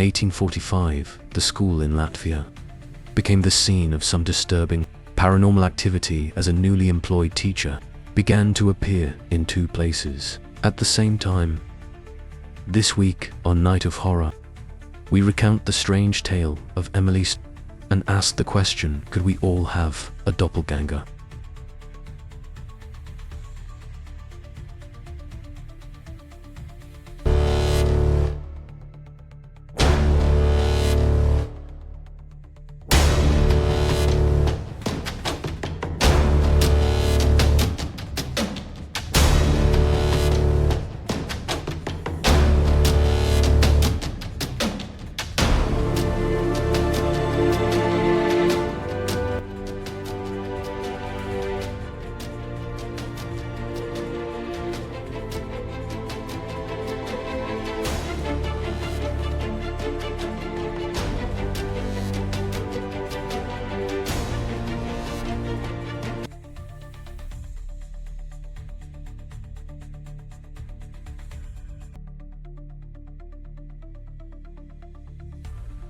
In 1845, the school in Latvia became the scene of some disturbing paranormal activity as a newly employed teacher began to appear in two places at the same time. This week, on Night of Horror, we recount the strange tale of Emilie and ask the question, could we all have a doppelganger?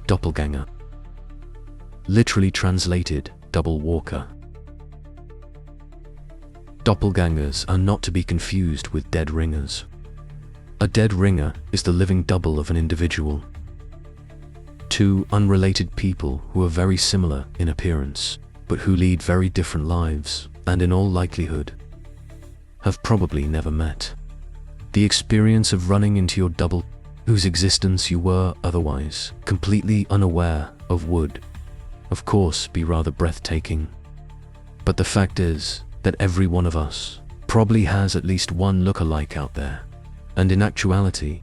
Doppelganger. Literally translated, double walker. Doppelgangers are not to be confused with dead ringers. A dead ringer is the living double of an individual. Two unrelated people who are very similar in appearance, but who lead very different lives, and in all likelihood, have probably never met. The experience of running into your double, whose existence you were otherwise completely unaware of, would, of course, be rather breathtaking. But the fact is that every one of us probably has at least one look-alike out there, and in actuality,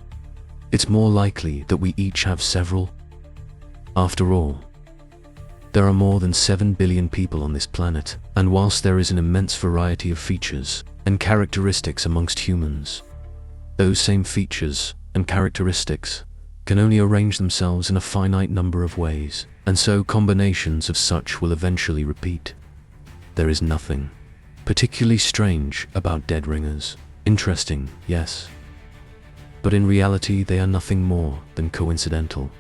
it's more likely that we each have several. After all, there are more than 7 billion people on this planet, and whilst there is an immense variety of features and characteristics amongst humans, those same features and characteristics can only arrange themselves in a finite number of ways, and so combinations of such will eventually repeat. There is nothing particularly strange about dead ringers. Interesting, yes, but in reality they are nothing more than coincidental.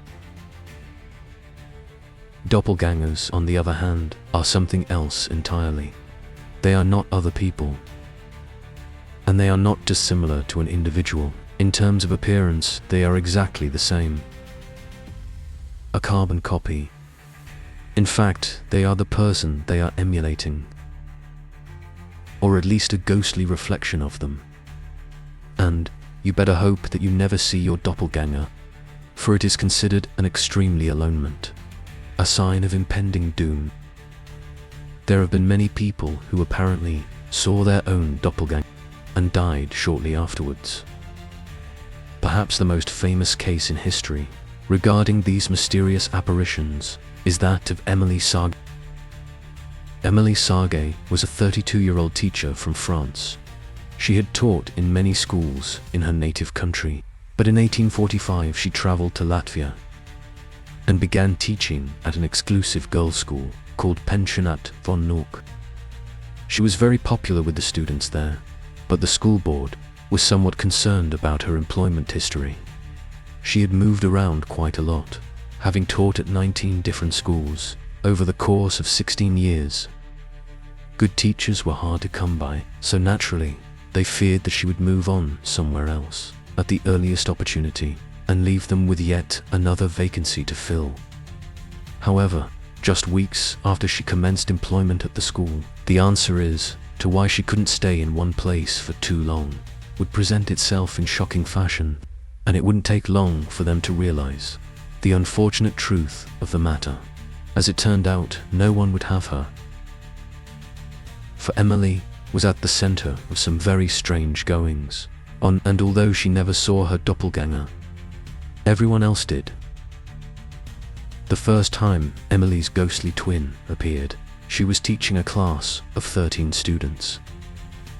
Doppelgangers, on the other hand, are something else entirely. They are not other people, and they are not dissimilar to an individual. In terms of appearance, they are exactly the same. A carbon copy. In fact, they are the person they are emulating, or at least a ghostly reflection of them. And you better hope that you never see your doppelganger, for it is considered an extremely alonement, a sign of impending doom. There have been many people who apparently saw their own doppelganger and died shortly afterwards. Perhaps the most famous case in history regarding these mysterious apparitions is that of Emilie Sagée. Emilie Sagée was a 32-year-old teacher from France. She had taught in many schools in her native country, but in 1845 she traveled to Latvia and began teaching at an exclusive girls' school called Pensionat von Nook. She was very popular with the students there, but the school board was somewhat concerned about her employment history. She had moved around quite a lot, having taught at 19 different schools over the course of 16 years. Good teachers were hard to come by, so naturally, they feared that she would move on somewhere else at the earliest opportunity and leave them with yet another vacancy to fill. However, just weeks after she commenced employment at the school, the answer is to why she couldn't stay in one place for too long would present itself in shocking fashion, and it wouldn't take long for them to realize the unfortunate truth of the matter. As it turned out, no one would have her. For Emilie was at the center of some very strange goings on, and although she never saw her doppelganger, everyone else did. The first time Emilie's ghostly twin appeared, she was teaching a class of 13 students.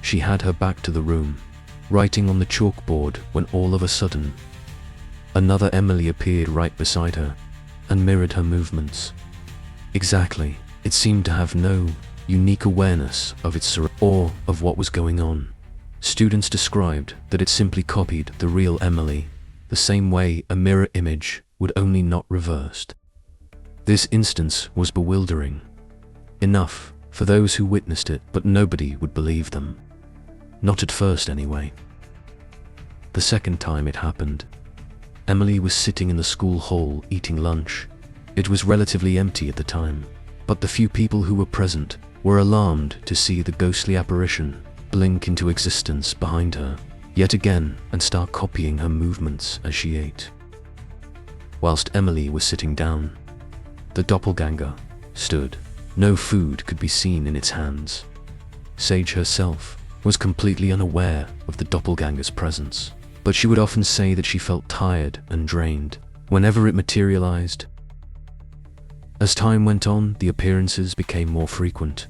She had her back to the room, writing on the chalkboard, when all of a sudden, another Emilie appeared right beside her and mirrored her movements. Exactly, it seemed to have no unique awareness of its or of what was going on. Students described that it simply copied the real Emilie, the same way a mirror image would, only not reversed. This instance was bewildering enough for those who witnessed it, but nobody would believe them. Not at first, anyway. The second time it happened, Emilie was sitting in the school hall eating lunch. It was relatively empty at the time, but the few people who were present were alarmed to see the ghostly apparition blink into existence behind her yet again and start copying her movements as she ate. Whilst Emilie was sitting down, the doppelganger stood. No food could be seen in its hands. Sagée herself was completely unaware of the doppelganger's presence, but she would often say that she felt tired and drained whenever it materialized. As time went on, the appearances became more frequent,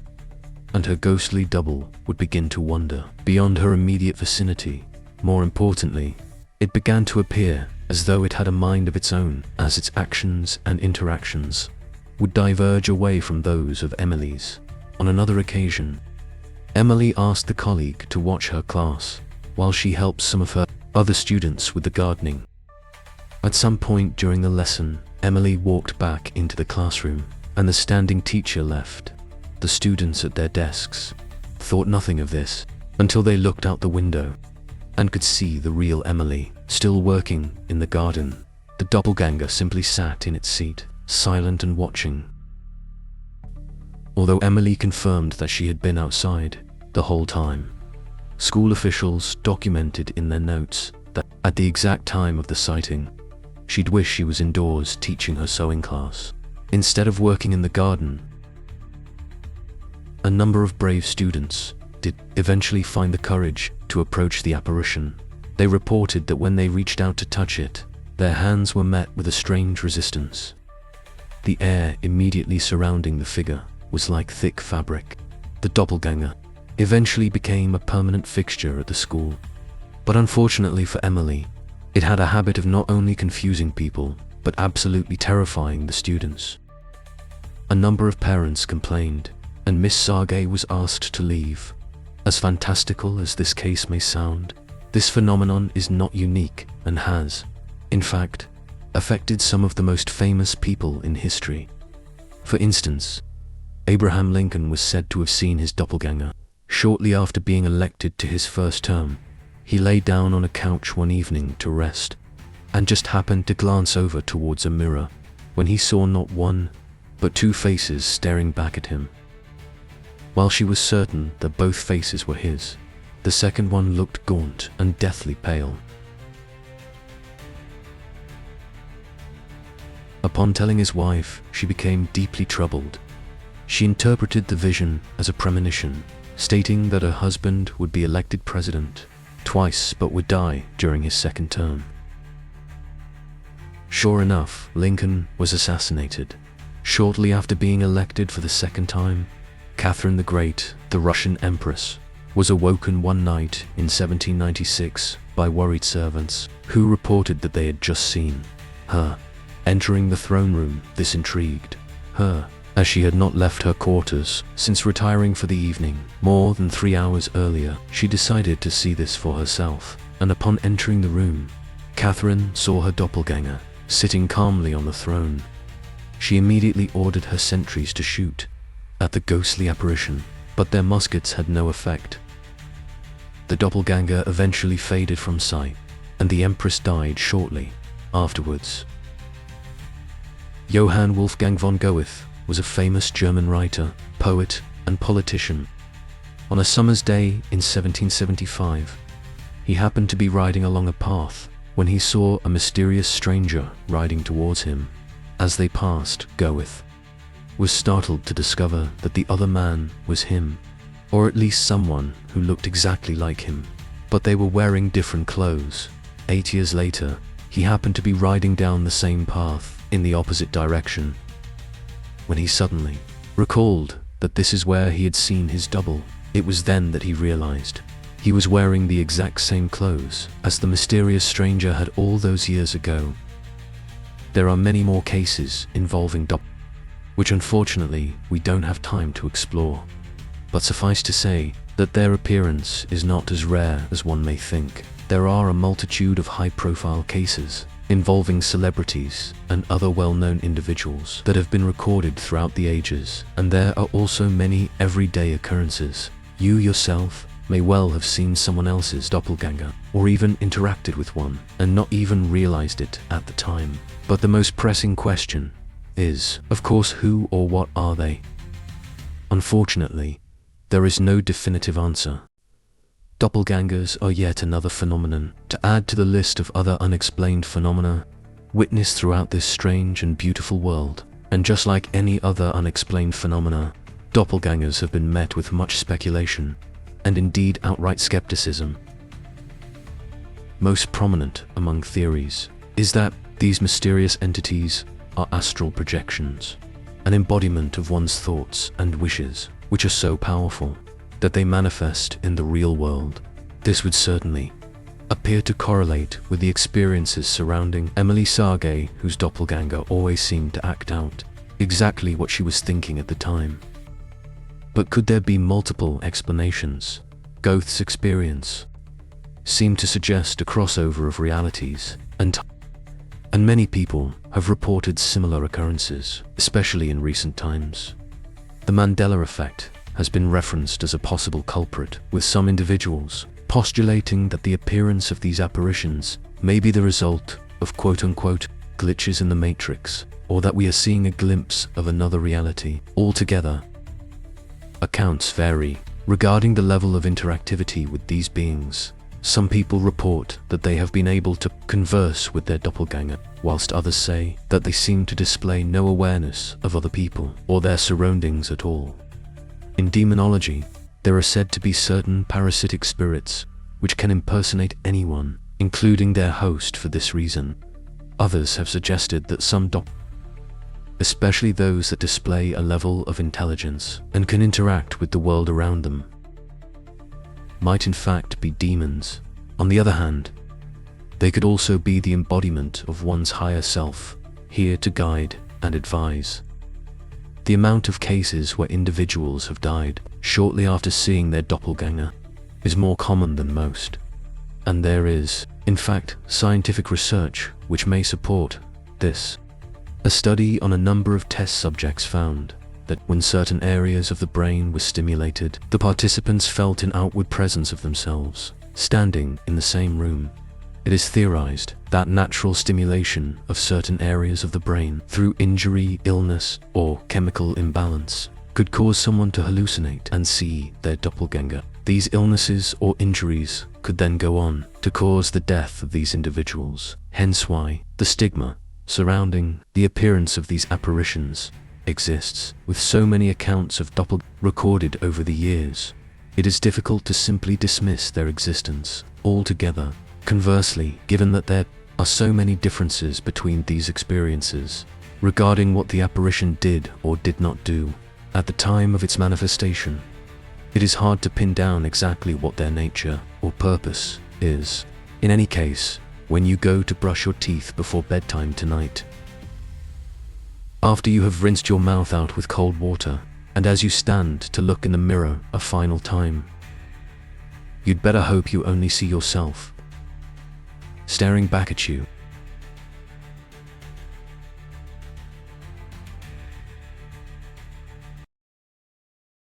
and her ghostly double would begin to wander beyond her immediate vicinity. More importantly, it began to appear as though it had a mind of its own, as its actions and interactions would diverge away from those of Emilie's. On another occasion, Emilie asked the colleague to watch her class while she helped some of her other students with the gardening. At some point during the lesson, Emilie walked back into the classroom, and the standing teacher left. The students at their desks thought nothing of this until they looked out the window and could see the real Emilie still working in the garden. The doppelganger simply sat in its seat, silent and watching. Although Emilie confirmed that she had been outside the whole time, school officials documented in their notes that at the exact time of the sighting, she'd wish she was indoors teaching her sewing class instead of working in the garden. A number of brave students did eventually find the courage to approach the apparition. They reported that when they reached out to touch it, their hands were met with a strange resistance. The air immediately surrounding the figure was like thick fabric. The doppelganger eventually became a permanent fixture at the school. But unfortunately for Emilie, it had a habit of not only confusing people, but absolutely terrifying the students. A number of parents complained, and Miss Sagée was asked to leave. As fantastical as this case may sound, this phenomenon is not unique and has, in fact, affected some of the most famous people in history. For instance, Abraham Lincoln was said to have seen his doppelganger shortly after being elected to his first term. He lay down on a couch one evening to rest, and just happened to glance over towards a mirror when he saw not one, but two faces staring back at him. While she was certain that both faces were his, the second one looked gaunt and deathly pale. Upon telling his wife, she became deeply troubled. She interpreted the vision as a premonition, stating that her husband would be elected president twice but would die during his second term. Sure enough, Lincoln was assassinated. Shortly after being elected for the second time, Catherine the Great, the Russian empress, was awoken one night in 1796 by worried servants who reported that they had just seen her entering the throne room. This intrigued her, as she had not left her quarters since retiring for the evening. More than 3 hours earlier, she decided to see this for herself, and upon entering the room, Catherine saw her doppelganger sitting calmly on the throne. She immediately ordered her sentries to shoot at the ghostly apparition, but their muskets had no effect. The doppelganger eventually faded from sight, and the empress died shortly afterwards. Johann Wolfgang von Goethe was a famous German writer, poet, and politician. On a summer's day in 1775, he happened to be riding along a path when he saw a mysterious stranger riding towards him. As they passed, Goethe was startled to discover that the other man was him, or at least someone who looked exactly like him, but they were wearing different clothes. 8 years later, he happened to be riding down the same path in the opposite direction, when he suddenly recalled that this is where he had seen his double. It was then that he realized he was wearing the exact same clothes as the mysterious stranger had all those years ago. There are many more cases involving doppelgangers, which unfortunately we don't have time to explore, but suffice to say that their appearance is not as rare as one may think. there are a multitude of high-profile cases involving celebrities and other well-known individuals that have been recorded throughout the ages, and there are also many everyday occurrences. You yourself may well have seen someone else's doppelganger, or even interacted with one, and not even realized it at the time. But the most pressing question is, of course, who or what are they? Unfortunately, there is no definitive answer. Doppelgangers are yet another phenomenon to add to the list of other unexplained phenomena witnessed throughout this strange and beautiful world. And just like any other unexplained phenomena, doppelgangers have been met with much speculation and indeed outright skepticism. Most prominent among theories is that these mysterious entities are astral projections, an embodiment of one's thoughts and wishes, which are so powerful that they manifest in the real world. This would certainly appear to correlate with the experiences surrounding Emilie Sagée, whose doppelganger always seemed to act out exactly what she was thinking at the time. But could there be multiple explanations? Goeth's experience seemed to suggest a crossover of realities, and many people have reported similar occurrences, especially in recent times. The Mandela effect has been referenced as a possible culprit, with some individuals postulating that the appearance of these apparitions may be the result of quote-unquote glitches in the matrix, or that we are seeing a glimpse of another reality altogether. Accounts vary regarding the level of interactivity with these beings. Some people report that they have been able to converse with their doppelganger, whilst others say that they seem to display no awareness of other people or their surroundings at all. In demonology, there are said to be certain parasitic spirits which can impersonate anyone, including their host, for this reason. Others have suggested that some especially those that display a level of intelligence and can interact with the world around them, might in fact be demons. On the other hand, they could also be the embodiment of one's higher self, here to guide and advise. The amount of cases where individuals have died shortly after seeing their doppelganger is more common than most, and there is, in fact, scientific research which may support this. A study on a number of test subjects found that when certain areas of the brain were stimulated, the participants felt an outward presence of themselves standing in the same room. It is theorized that natural stimulation of certain areas of the brain through injury, illness, or chemical imbalance could cause someone to hallucinate and see their doppelganger. These illnesses or injuries could then go on to cause the death of these individuals, hence why the stigma surrounding the appearance of these apparitions exists. With so many accounts of doppelgangers recorded over the years, it is difficult to simply dismiss their existence altogether. Conversely, given that there are so many differences between these experiences regarding what the apparition did or did not do at the time of its manifestation, it is hard to pin down exactly what their nature or purpose is. In any case, when you go to brush your teeth before bedtime tonight, after you have rinsed your mouth out with cold water, and as you stand to look in the mirror a final time, you'd better hope you only see yourself staring back at you.